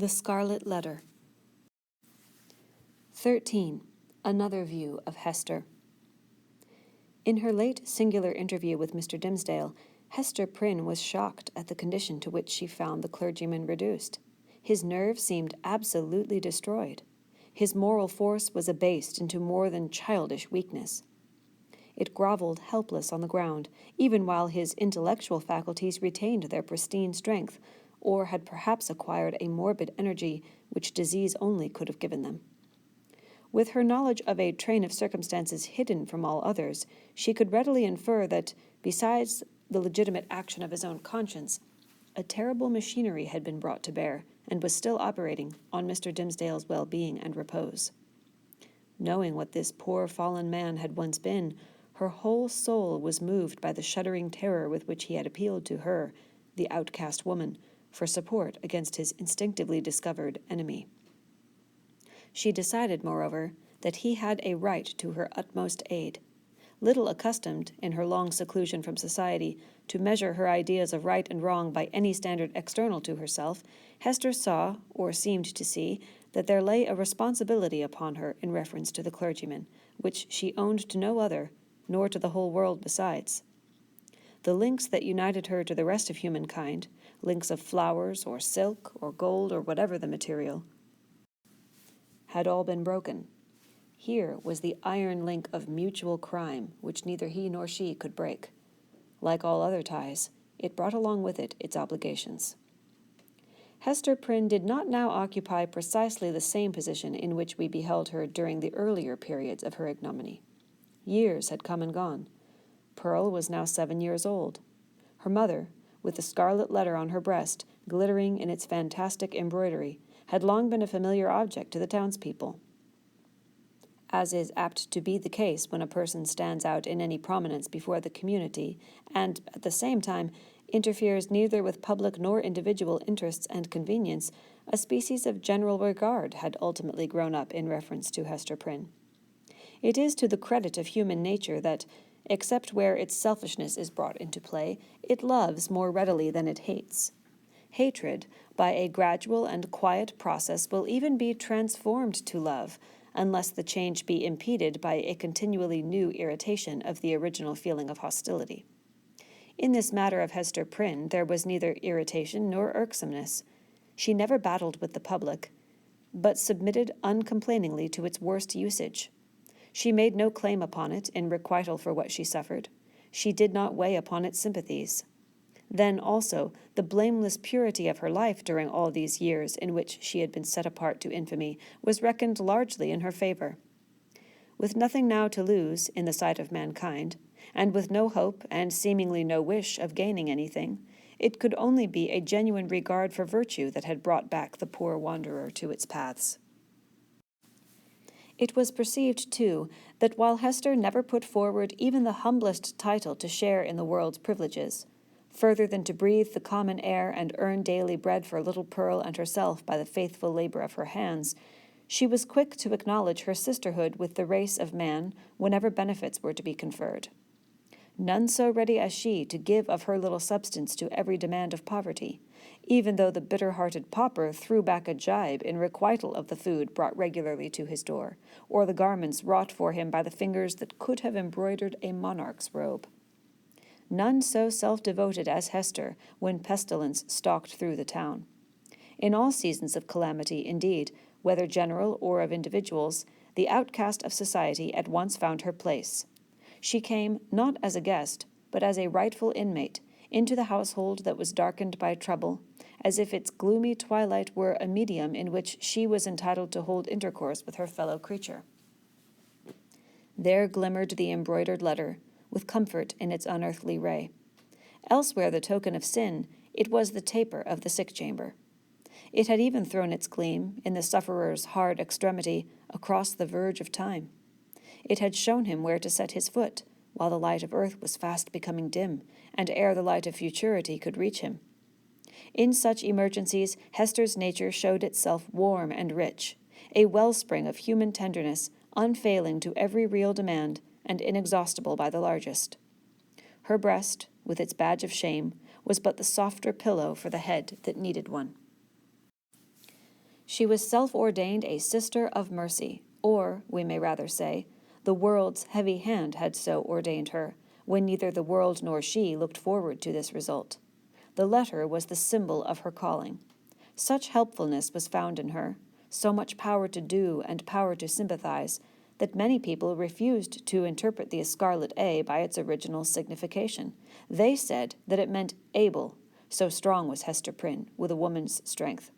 The Scarlet Letter. 13. Another view of Hester. In her late singular interview with Mr. Dimmesdale, Hester Prynne was shocked at the condition to which she found the clergyman reduced. His nerve seemed absolutely destroyed. His moral force was abased into more than childish weakness. It grovelled helpless on the ground, even while his intellectual faculties retained their pristine strength, or had perhaps acquired a morbid energy which disease only could have given them. With her knowledge of a train of circumstances hidden from all others, she could readily infer that, besides the legitimate action of his own conscience, a terrible machinery had been brought to bear, and was still operating on Mr. Dimmesdale's well-being and repose. Knowing what this poor fallen man had once been, her whole soul was moved by the shuddering terror with which he had appealed to her, the outcast woman, for support against his instinctively discovered enemy. She decided, moreover, that he had a right to her utmost aid. Little accustomed, in her long seclusion from society, to measure her ideas of right and wrong by any standard external to herself, Hester saw, or seemed to see, that there lay a responsibility upon her in reference to the clergyman, which she owned to no other, nor to the whole world besides. The links that united her to the rest of humankind, links of flowers or silk or gold or whatever the material, had all been broken. Here was the iron link of mutual crime, which neither he nor she could break. Like all other ties, it brought along with it its obligations. Hester Prynne did not now occupy precisely the same position in which we beheld her during the earlier periods of her ignominy. Years had come and gone. Pearl was now 7 years old. Her mother, with the scarlet letter on her breast, glittering in its fantastic embroidery, had long been a familiar object to the townspeople. As is apt to be the case when a person stands out in any prominence before the community, and, at the same time, interferes neither with public nor individual interests and convenience, a species of general regard had ultimately grown up in reference to Hester Prynne. It is to the credit of human nature that, except where its selfishness is brought into play, it loves more readily than it hates. Hatred, by a gradual and quiet process, will even be transformed to love, unless the change be impeded by a continually new irritation of the original feeling of hostility. In this matter of Hester Prynne there was neither irritation nor irksomeness. She never battled with the public, but submitted uncomplainingly to its worst usage. She made no claim upon it in requital for what she suffered. She did not weigh upon its sympathies. Then also the blameless purity of her life during all these years in which she had been set apart to infamy was reckoned largely in her favor. With nothing now to lose in the sight of mankind, and with no hope and seemingly no wish of gaining anything, it could only be a genuine regard for virtue that had brought back the poor wanderer to its paths. It was perceived, too, that while Hester never put forward even the humblest title to share in the world's privileges, further than to breathe the common air and earn daily bread for little Pearl and herself by the faithful labor of her hands, she was quick to acknowledge her sisterhood with the race of man whenever benefits were to be conferred. None so ready as she to give of her little substance to every demand of poverty, even though the bitter-hearted pauper threw back a gibe in requital of the food brought regularly to his door, or the garments wrought for him by the fingers that could have embroidered a monarch's robe. None so self-devoted as Hester when pestilence stalked through the town. In all seasons of calamity, indeed, whether general or of individuals, the outcast of society at once found her place. She came, not as a guest, but as a rightful inmate, into the household that was darkened by trouble, as if its gloomy twilight were a medium in which she was entitled to hold intercourse with her fellow creature. There glimmered the embroidered letter, with comfort in its unearthly ray. Elsewhere the token of sin, it was the taper of the sick chamber. It had even thrown its gleam, in the sufferer's hard extremity, across the verge of time. It had shown him where to set his foot, while the light of earth was fast becoming dim, and ere the light of futurity could reach him. In such emergencies, Hester's nature showed itself warm and rich, a wellspring of human tenderness, unfailing to every real demand, and inexhaustible by the largest. Her breast, with its badge of shame, was but the softer pillow for the head that needed one. She was self-ordained a sister of mercy, or, we may rather say, the world's heavy hand had so ordained her, when neither the world nor she looked forward to this result. The letter was the symbol of her calling. Such helpfulness was found in her, so much power to do and power to sympathize, that many people refused to interpret the Scarlet A by its original signification. They said that it meant able, so strong was Hester Prynne, with a woman's strength.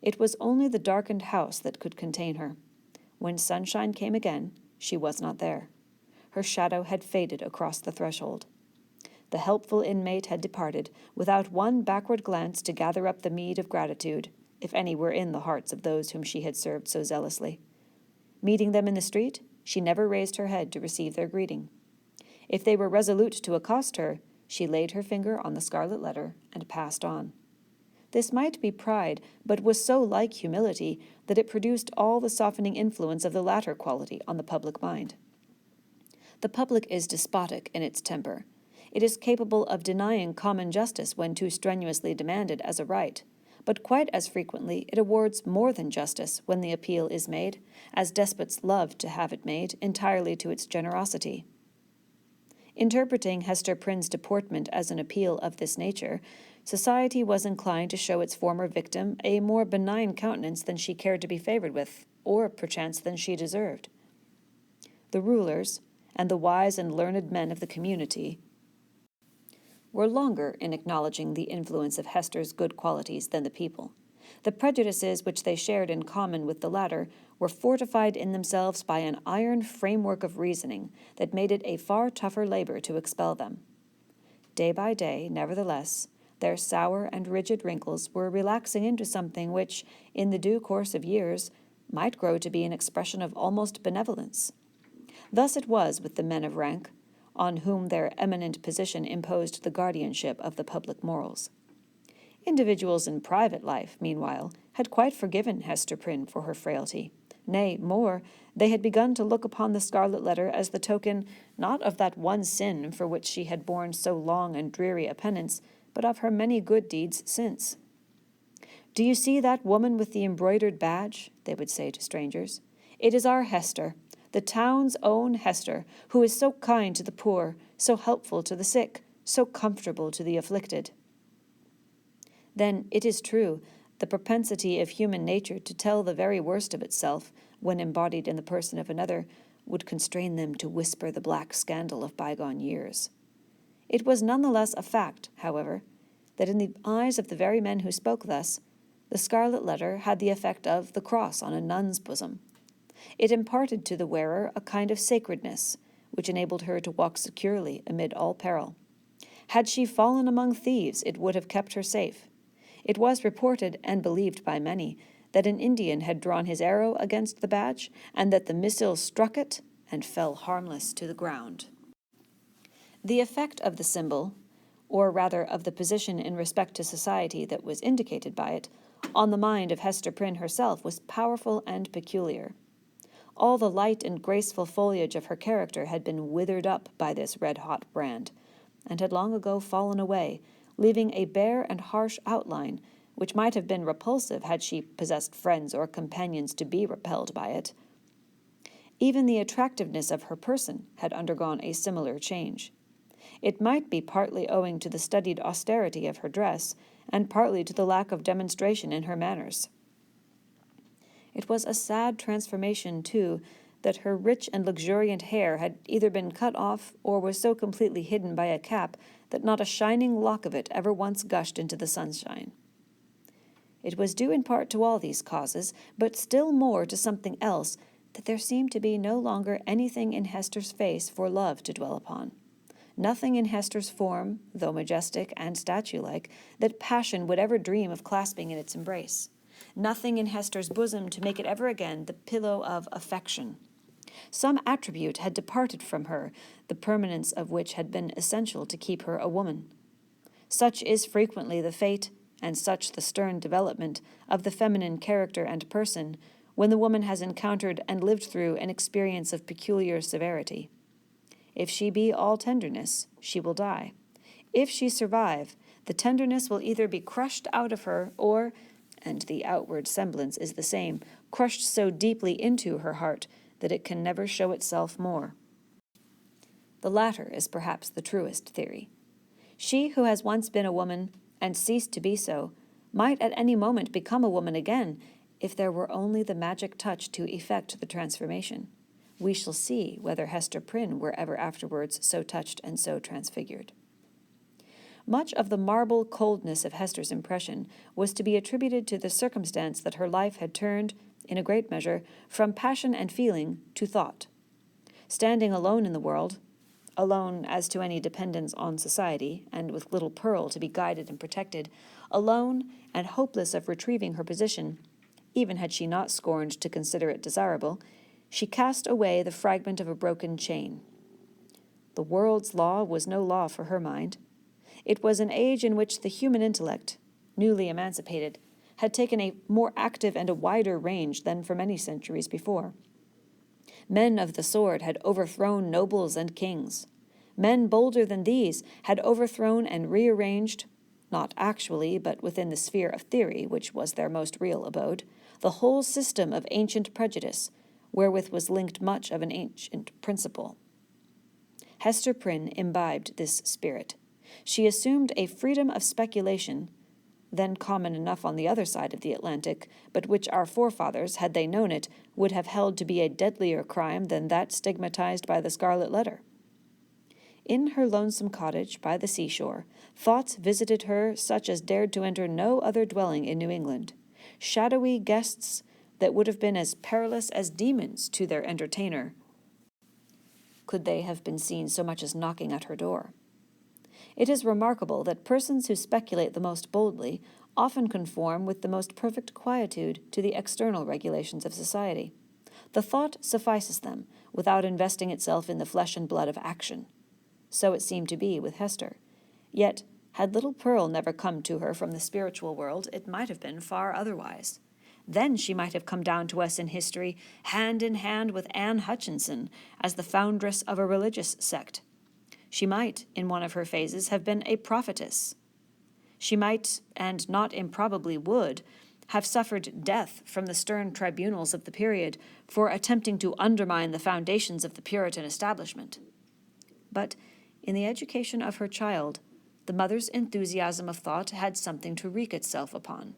It was only the darkened house that could contain her. When sunshine came again, she was not there. Her shadow had faded across the threshold. The helpful inmate had departed, without one backward glance to gather up the meed of gratitude, if any were in the hearts of those whom she had served so zealously. Meeting them in the street, she never raised her head to receive their greeting. If they were resolute to accost her, she laid her finger on the scarlet letter and passed on. This might be pride, but was so like humility that it produced all the softening influence of the latter quality on the public mind. The public is despotic in its temper. It is capable of denying common justice when too strenuously demanded as a right, but quite as frequently it awards more than justice when the appeal is made, as despots love to have it made, entirely to its generosity. Interpreting Hester Prynne's deportment as an appeal of this nature, society was inclined to show its former victim a more benign countenance than she cared to be favored with, or perchance than she deserved. The rulers, and the wise and learned men of the community, were longer in acknowledging the influence of Hester's good qualities than the people. The prejudices which they shared in common with the latter were fortified in themselves by an iron framework of reasoning that made it a far tougher labor to expel them. Day by day, nevertheless, their sour and rigid wrinkles were relaxing into something which, in the due course of years, might grow to be an expression of almost benevolence. Thus it was with the men of rank, on whom their eminent position imposed the guardianship of the public morals. Individuals in private life, meanwhile, had quite forgiven Hester Prynne for her frailty. Nay, more, they had begun to look upon the scarlet letter as the token, not of that one sin for which she had borne so long and dreary a penance, but of her many good deeds since. "Do you see that woman with the embroidered badge?" they would say to strangers. "It is our Hester, the town's own Hester, who is so kind to the poor, so helpful to the sick, so comfortable to the afflicted." Then, it is true, the propensity of human nature to tell the very worst of itself, when embodied in the person of another, would constrain them to whisper the black scandal of bygone years. It was none the less a fact, however, that in the eyes of the very men who spoke thus, the scarlet letter had the effect of the cross on a nun's bosom. It imparted to the wearer a kind of sacredness, which enabled her to walk securely amid all peril. Had she fallen among thieves, it would have kept her safe. It was reported, and believed by many, that an Indian had drawn his arrow against the badge, and that the missile struck it and fell harmless to the ground. The effect of the symbol, or rather of the position in respect to society that was indicated by it, on the mind of Hester Prynne herself was powerful and peculiar. All the light and graceful foliage of her character had been withered up by this red-hot brand, and had long ago fallen away, leaving a bare and harsh outline, which might have been repulsive had she possessed friends or companions to be repelled by it. Even the attractiveness of her person had undergone a similar change. It might be partly owing to the studied austerity of her dress, and partly to the lack of demonstration in her manners. It was a sad transformation, too, that her rich and luxuriant hair had either been cut off or was so completely hidden by a cap that not a shining lock of it ever once gushed into the sunshine. It was due in part to all these causes, but still more to something else, that there seemed to be no longer anything in Hester's face for love to dwell upon. Nothing in Hester's form, though majestic and statue-like, that passion would ever dream of clasping in its embrace. Nothing in Hester's bosom to make it ever again the pillow of affection. Some attribute had departed from her, the permanence of which had been essential to keep her a woman. Such is frequently the fate, and such the stern development, of the feminine character and person, when the woman has encountered and lived through an experience of peculiar severity. If she be all tenderness, she will die. If she survive, the tenderness will either be crushed out of her, or, and the outward semblance is the same, crushed so deeply into her heart that it can never show itself more. The latter is perhaps the truest theory. She who has once been a woman and ceased to be so might at any moment become a woman again if there were only the magic touch to effect the transformation. We shall see whether Hester Prynne were ever afterwards so touched and so transfigured. Much of the marble coldness of Hester's impression was to be attributed to the circumstance that her life had turned, in a great measure, from passion and feeling to thought. Standing alone in the world, alone as to any dependence on society, and with little Pearl to be guided and protected, alone and hopeless of retrieving her position, even had she not scorned to consider it desirable, she cast away the fragment of a broken chain. The world's law was no law for her mind. It was an age in which the human intellect, newly emancipated, had taken a more active and a wider range than for many centuries before. Men of the sword had overthrown nobles and kings. Men bolder than these had overthrown and rearranged, not actually, but within the sphere of theory, which was their most real abode, the whole system of ancient prejudice, wherewith was linked much of an ancient principle. Hester Prynne imbibed this spirit. She assumed a freedom of speculation, then common enough on the other side of the Atlantic, but which our forefathers, had they known it, would have held to be a deadlier crime than that stigmatized by the Scarlet Letter. In her lonesome cottage by the seashore, thoughts visited her such as dared to enter no other dwelling in New England, shadowy guests that would have been as perilous as demons to their entertainer, could they have been seen so much as knocking at her door. It is remarkable that persons who speculate the most boldly often conform with the most perfect quietude to the external regulations of society. The thought suffices them, without investing itself in the flesh and blood of action. So it seemed to be with Hester. Yet, had little Pearl never come to her from the spiritual world, it might have been far otherwise. Then she might have come down to us in history, hand in hand with Anne Hutchinson, as the foundress of a religious sect. She might, in one of her phases, have been a prophetess. She might, and not improbably would, have suffered death from the stern tribunals of the period for attempting to undermine the foundations of the Puritan establishment. But in the education of her child, the mother's enthusiasm of thought had something to wreak itself upon.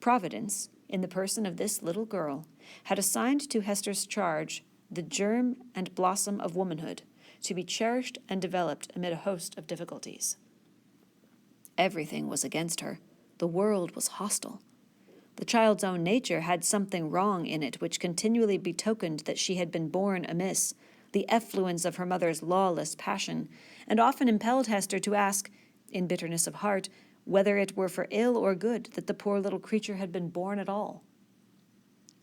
Providence, in the person of this little girl, had assigned to Hester's charge the germ and blossom of womanhood, to be cherished and developed amid a host of difficulties. Everything was against her. The world was hostile. The child's own nature had something wrong in it which continually betokened that she had been born amiss, the effluence of her mother's lawless passion, and often impelled Hester to ask, in bitterness of heart, whether it were for ill or good that the poor little creature had been born at all.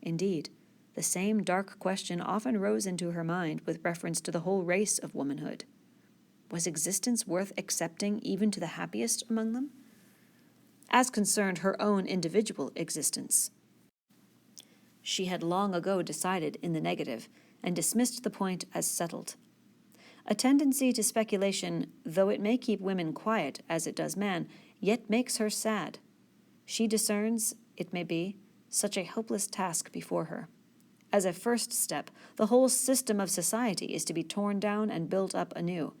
Indeed, the same dark question often rose into her mind with reference to the whole race of womanhood. Was existence worth accepting even to the happiest among them? As concerned her own individual existence, she had long ago decided in the negative and dismissed the point as settled. A tendency to speculation, though it may keep women quiet as it does man, yet makes her sad. She discerns, it may be, such a hopeless task before her. As a first step, the whole system of society is to be torn down and built up anew.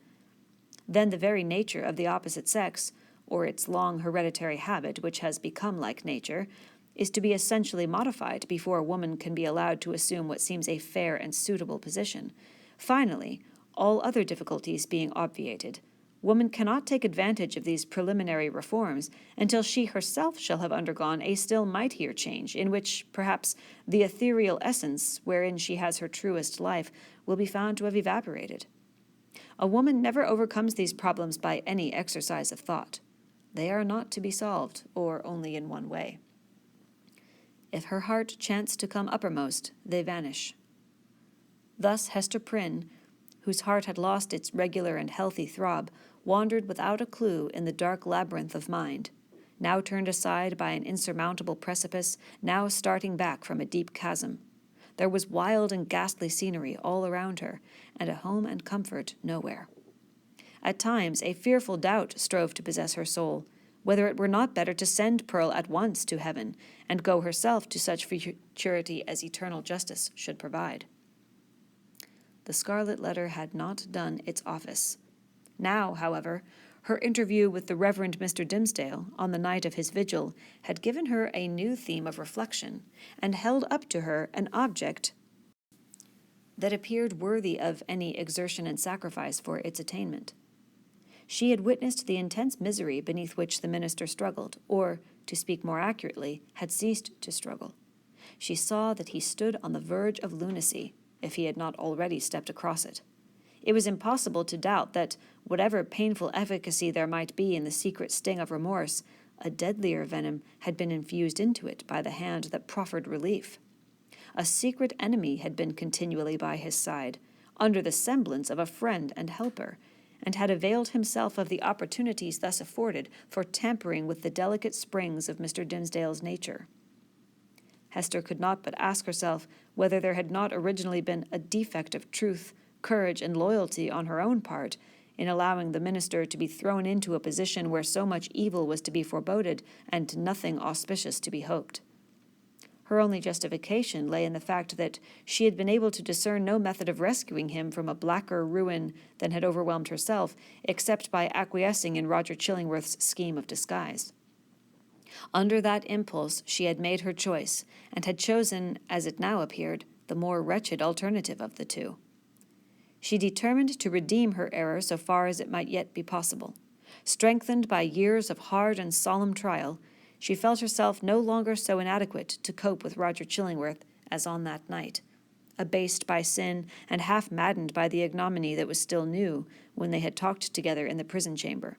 Then the very nature of the opposite sex, or its long hereditary habit, which has become like nature, is to be essentially modified before a woman can be allowed to assume what seems a fair and suitable position. Finally, all other difficulties being obviated, woman cannot take advantage of these preliminary reforms until she herself shall have undergone a still mightier change, in which, perhaps, the ethereal essence wherein she has her truest life will be found to have evaporated. A woman never overcomes these problems by any exercise of thought. They are not to be solved, or only in one way. If her heart chance to come uppermost, they vanish. Thus Hester Prynne, whose heart had lost its regular and healthy throb, wandered without a clue in the dark labyrinth of mind, now turned aside by an insurmountable precipice, now starting back from a deep chasm. There was wild and ghastly scenery all around her, and a home and comfort nowhere. At times a fearful doubt strove to possess her soul, whether it were not better to send Pearl at once to heaven, and go herself to such futurity as eternal justice should provide. The scarlet letter had not done its office. Now, however, her interview with the Reverend Mr. Dimmesdale on the night of his vigil had given her a new theme of reflection, and held up to her an object that appeared worthy of any exertion and sacrifice for its attainment. She had witnessed the intense misery beneath which the minister struggled, or, to speak more accurately, had ceased to struggle. She saw that he stood on the verge of lunacy, if he had not already stepped across it. It was impossible to doubt that, whatever painful efficacy there might be in the secret sting of remorse, a deadlier venom had been infused into it by the hand that proffered relief. A secret enemy had been continually by his side, under the semblance of a friend and helper, and had availed himself of the opportunities thus afforded for tampering with the delicate springs of Mr. Dimmesdale's nature. Hester could not but ask herself whether there had not originally been a defect of truth, courage, and loyalty on her own part in allowing the minister to be thrown into a position where so much evil was to be foreboded and nothing auspicious to be hoped. Her only justification lay in the fact that she had been able to discern no method of rescuing him from a blacker ruin than had overwhelmed herself, except by acquiescing in Roger Chillingworth's scheme of disguise. Under that impulse she had made her choice, and had chosen, as it now appeared, the more wretched alternative of the two. She determined to redeem her error so far as it might yet be possible. Strengthened by years of hard and solemn trial, she felt herself no longer so inadequate to cope with Roger Chillingworth as on that night, abased by sin and half maddened by the ignominy that was still new when they had talked together in the prison chamber.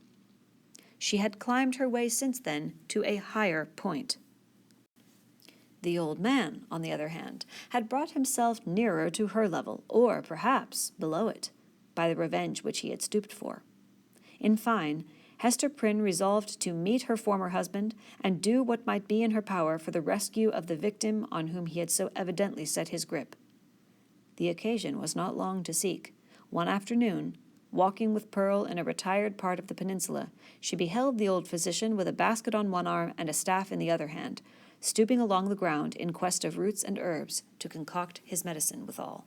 She had climbed her way since then to a higher point. The old man, on the other hand, had brought himself nearer to her level, or perhaps below it, by the revenge which he had stooped for. In fine, Hester Prynne resolved to meet her former husband and do what might be in her power for the rescue of the victim on whom he had so evidently set his grip. The occasion was not long to seek. One afternoon, walking with Pearl in a retired part of the peninsula, she beheld the old physician with a basket on one arm and a staff in the other hand, stooping along the ground in quest of roots and herbs to concoct his medicine withal.